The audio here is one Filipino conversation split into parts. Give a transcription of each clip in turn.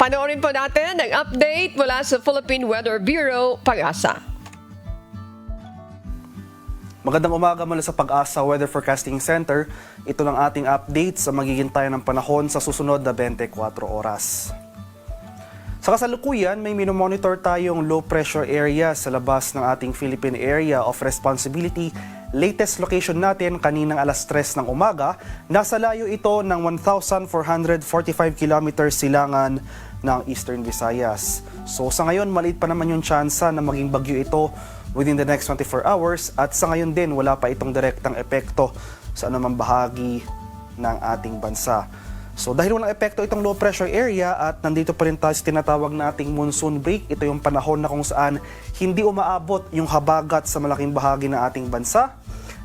Panoorin po natin ang update mula sa Philippine Weather Bureau, Pag-asa. Magandang umaga mula sa Pag-asa Weather Forecasting Center. Ito lang ating update sa magiging tayo ng panahon sa susunod na 24 oras. Sa kasalukuyan, may minomonitor tayong low pressure area sa labas ng ating Philippine Area of Responsibility. Latest location natin kaninang alas 3 ng umaga, nasa layo ito ng 1,445 kilometers silangan ng Eastern Visayas. So sa ngayon, maliit pa naman yung tsansa na maging bagyo ito within the next 24 hours at sa ngayon din, wala pa itong direktang epekto sa anumang bahagi ng ating bansa. So dahil walang epekto itong low pressure area at nandito pa rin tayo sa tinatawag nating monsoon break, ito yung panahon na kung saan hindi umaabot yung habagat sa malaking bahagi ng ating bansa.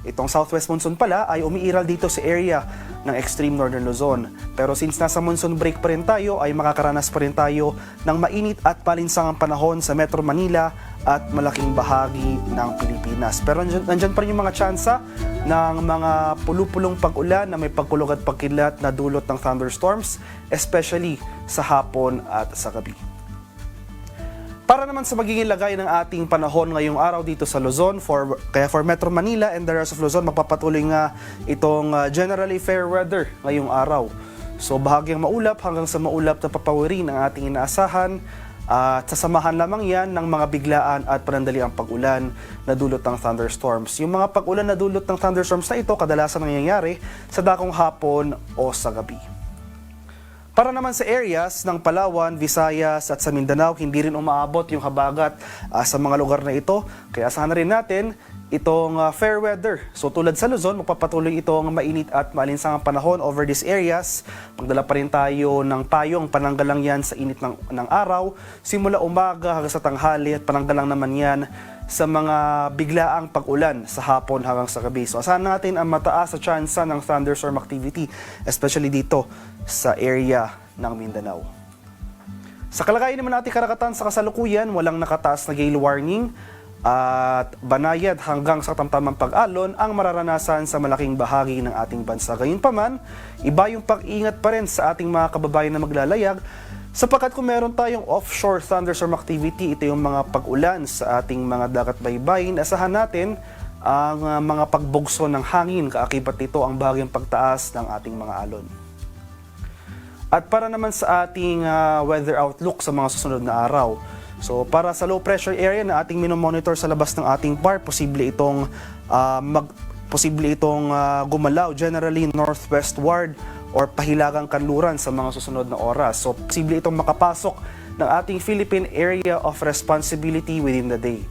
Itong southwest monsoon pala ay umiiral dito sa area ng extreme northern Luzon. Pero since nasa monsoon break pa rin tayo, ay makakaranas pa rin tayo ng mainit at palinsangang panahon sa Metro Manila at malaking bahagi ng Pilipinas. Pero nandyan pa rin yung mga tsansa ng mga pulupulong pag-ulan na may pagkulog at pagkilat na dulot ng thunderstorms, especially sa hapon at sa gabi. Para naman sa magiging lagay ng ating panahon ngayong araw dito sa Luzon, for Metro Manila and the rest of Luzon, magpapatuloy nga itong generally fair weather ngayong araw. So bahagyang maulap hanggang sa maulap na papawirin ang ating inaasahan at sasamahan lamang yan ng mga biglaan at panandaliang pag-ulan na dulot ng thunderstorms. Yung mga pag-ulan na dulot ng thunderstorms na ito kadalasan nangyayari sa dakong hapon o sa gabi. Para naman sa areas ng Palawan, Visayas at sa Mindanao, hindi rin umaabot yung habagat sa mga lugar na ito. Kaya asahan na rin natin itong fair weather. So tulad sa Luzon, magpapatuloy itong mainit at maalinsangang panahon over these areas. Magdala pa rin tayo ng payong, pananggalang yan sa init ng araw. Simula umaga hanggang sa tanghali at pananggalang naman yan sa mga biglaang pag-ulan sa hapon hanggang sa gabi. So asahan natin ang mataas sa tsansa ng thunderstorm activity, especially dito sa area ng Mindanao. Sa kalagayan naman natin karagatan sa kasalukuyan, walang nakataas na gale warning at banayad hanggang sa tamtamang pag-alon ang mararanasan sa malaking bahagi ng ating bansa. Gayunpaman, iba yung pag-iingat pa rin sa ating mga kababayan na maglalayag sapagkat kung meron tayong offshore thunderstorm activity, ito yung mga pag-ulan sa ating mga dagat baybayin, asahan natin ang mga pagbugso ng hangin, kaakibat nito ang bahagyang pagtaas ng ating mga alon. At para naman sa ating weather outlook sa mga susunod na araw, so para sa low pressure area na ating minomonitor sa labas ng ating bar, posible itong gumalaw generally northwestward or pahilagang kanluran sa mga susunod na oras. So posible itong makapasok ng ating Philippine Area of Responsibility within the day.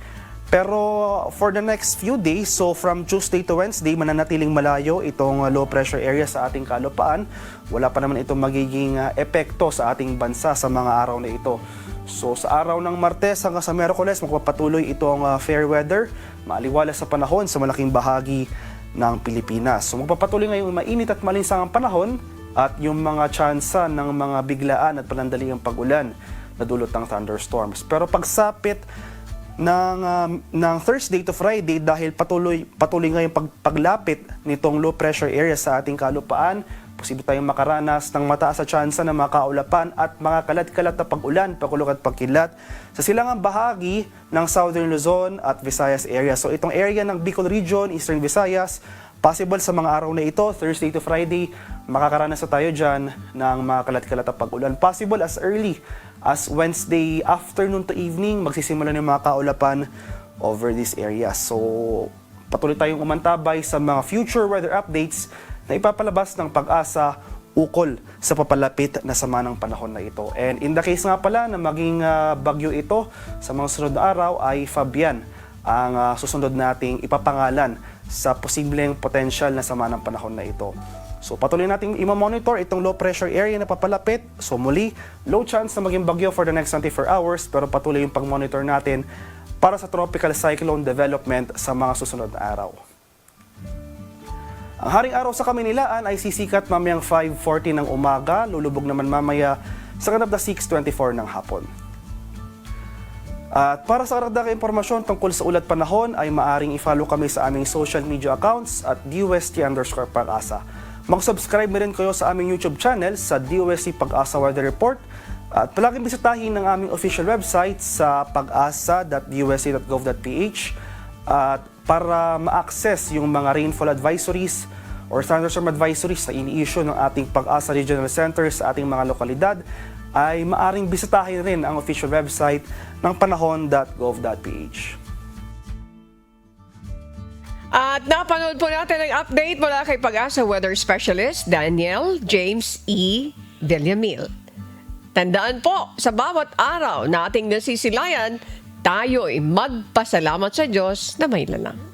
Pero for the next few days, so from Tuesday to Wednesday, mananatiling malayo itong low pressure area sa ating kalupaan. Wala pa naman itong magiging epekto sa ating bansa sa mga araw na ito. So sa araw ng Martes hanggang sa Miyerkules, magpapatuloy itong fair weather, maaliwalas sa panahon sa malaking bahagi ng Pilipinas. So magpapatuloy ngayong mainit at malinsangang panahon at yung mga tsansa ng mga biglaan at panandaliang pag-ulan na dulot ng thunderstorms. Pero pagsapit ng Thursday to Friday, dahil patuloy ngayong paglapit nitong low pressure area sa ating kalupaan, posible tayong makaranas ng mataas sa tsansa ng mga kaulapan at mga kalat-kalat na pag-ulan, pagkulog at pagkilat sa silangang bahagi ng Southern Luzon at Visayas area. So itong area ng Bicol Region, Eastern Visayas, possible sa mga araw na ito, Thursday to Friday, makakaranas na tayo dyan ng mga kalat-kalat na pag-ulan. Possible as early as Wednesday afternoon to evening, magsisimula ng mga kaulapan over this area. So patuloy tayong umantabay sa mga future weather updates na ipapalabas ng Pag-asa ukol sa papalapit na sama ng panahon na ito. And in the case nga pala na maging bagyo ito sa mga sunod na araw, ay Fabian ang susunod nating ipapangalan sa posibleng potential na sama ng panahon na ito. So patuloy nating i-monitor itong low pressure area na papalapit. So muli, low chance na maging bagyo for the next 24 hours, pero patuloy yung pag-monitor natin para sa tropical cyclone development sa mga susunod na araw. Ang haring araw sa Kamunilaan ay sisikat mamayang 5:40 ng umaga, lulubog naman mamaya sa kanap na 6:24 ng hapon. At para sa karagdagang impormasyon tungkol sa ulat panahon ay maaring i-follow kami sa aming social media accounts at DOST_Pag-asa. Mag-subscribe na rin kayo sa aming YouTube channel sa DOST Pag-asa Weather Report At palaging bisitahin ang aming official website sa pag-asa.usa.gov.ph at para ma-access yung mga rainfall advisories or thunderstorm advisories na ini-issue ng ating Pag-asa Regional Center sa ating mga lokalidad, ay maaring bisitahin rin ang official website ng panahon.gov.ph. At napanood po natin ang update mula kay Pag-asa Weather Specialist Daniel James E. Villamil. Tandaan po, sa bawat araw na ating nasisilayan, tayo'y magpasalamat sa Diyos na may lalang.